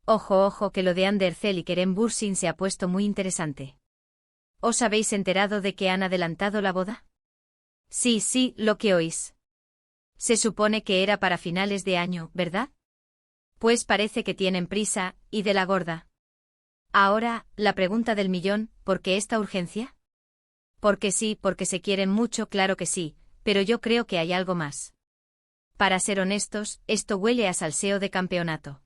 Ojo, ojo, que lo de Andercel y Kerem Bürsin se ha puesto muy interesante. ¿Os habéis enterado de que han adelantado la boda? Sí, sí, lo que oís. Se supone que era para finales de año, ¿verdad? Pues parece que tienen prisa, y de la gorda. Ahora, la pregunta del millón, ¿por qué esta urgencia? Porque sí, porque se quieren mucho, claro que sí, pero yo creo que hay algo más. Para ser honestos, esto huele a salseo de campeonato.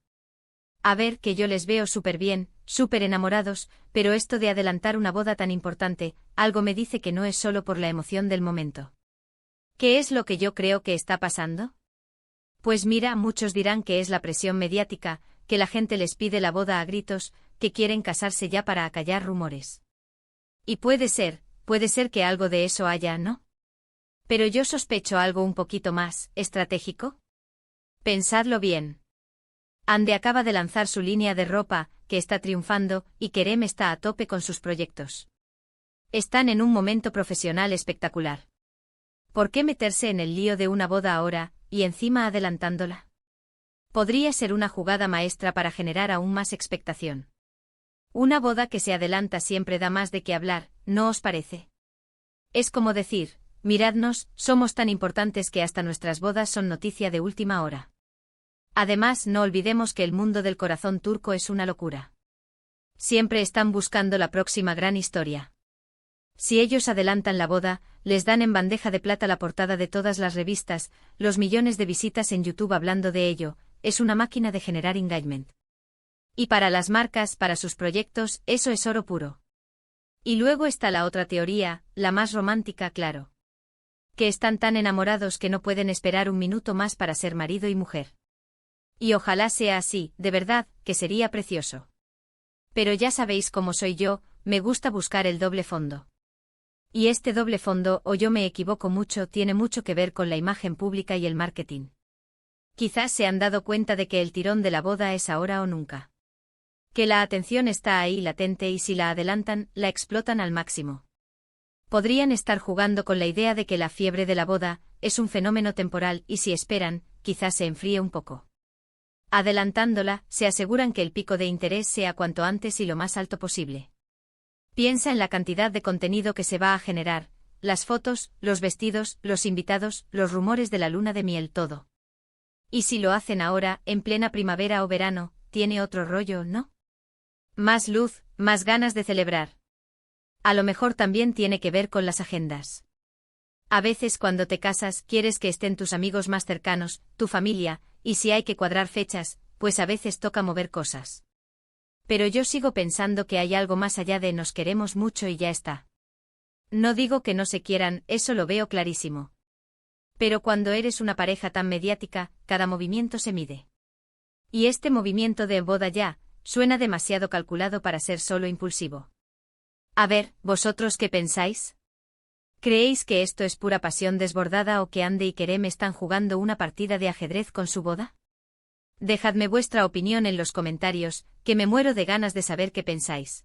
A ver, que yo les veo súper bien, súper enamorados, pero esto de adelantar una boda tan importante, algo me dice que no es solo por la emoción del momento. ¿Qué es lo que yo creo que está pasando? Pues mira, muchos dirán que es la presión mediática, que la gente les pide la boda a gritos, que quieren casarse ya para acallar rumores. Y puede ser que algo de eso haya, ¿no? Pero yo sospecho algo un poquito más estratégico. Pensadlo bien. Ande acaba de lanzar su línea de ropa, que está triunfando, y Kerem está a tope con sus proyectos. Están en un momento profesional espectacular. ¿Por qué meterse en el lío de una boda ahora, y encima adelantándola? Podría ser una jugada maestra para generar aún más expectación. Una boda que se adelanta siempre da más de qué hablar, ¿no os parece? Es como decir, miradnos, somos tan importantes que hasta nuestras bodas son noticia de última hora. Además, no olvidemos que el mundo del corazón turco es una locura. Siempre están buscando la próxima gran historia. Si ellos adelantan la boda, les dan en bandeja de plata la portada de todas las revistas, los millones de visitas en YouTube hablando de ello, es una máquina de generar engagement. Y para las marcas, para sus proyectos, eso es oro puro. Y luego está la otra teoría, la más romántica, claro. Que están tan enamorados que no pueden esperar un minuto más para ser marido y mujer. Y ojalá sea así, de verdad, que sería precioso. Pero ya sabéis cómo soy yo, me gusta buscar el doble fondo. Y este doble fondo, o yo me equivoco mucho, tiene mucho que ver con la imagen pública y el marketing. Quizás se han dado cuenta de que el tirón de la boda es ahora o nunca. Que la atención está ahí latente y si la adelantan, la explotan al máximo. Podrían estar jugando con la idea de que la fiebre de la boda es un fenómeno temporal y si esperan, quizás se enfríe un poco. Adelantándola, se aseguran que el pico de interés sea cuanto antes y lo más alto posible. Piensa en la cantidad de contenido que se va a generar, las fotos, los vestidos, los invitados, los rumores de la luna de miel, todo. Y si lo hacen ahora, en plena primavera o verano, tiene otro rollo, ¿no? Más luz, más ganas de celebrar. A lo mejor también tiene que ver con las agendas. A veces cuando te casas quieres que estén tus amigos más cercanos, tu familia, y si hay que cuadrar fechas, pues a veces toca mover cosas. Pero yo sigo pensando que hay algo más allá de nos queremos mucho y ya está. No digo que no se quieran, eso lo veo clarísimo. Pero cuando eres una pareja tan mediática, cada movimiento se mide. Y este movimiento de boda ya, suena demasiado calculado para ser solo impulsivo. A ver, ¿vosotros qué pensáis? ¿Creéis que esto es pura pasión desbordada o que Ande y Kerem están jugando una partida de ajedrez con su boda? Dejadme vuestra opinión en los comentarios, que me muero de ganas de saber qué pensáis.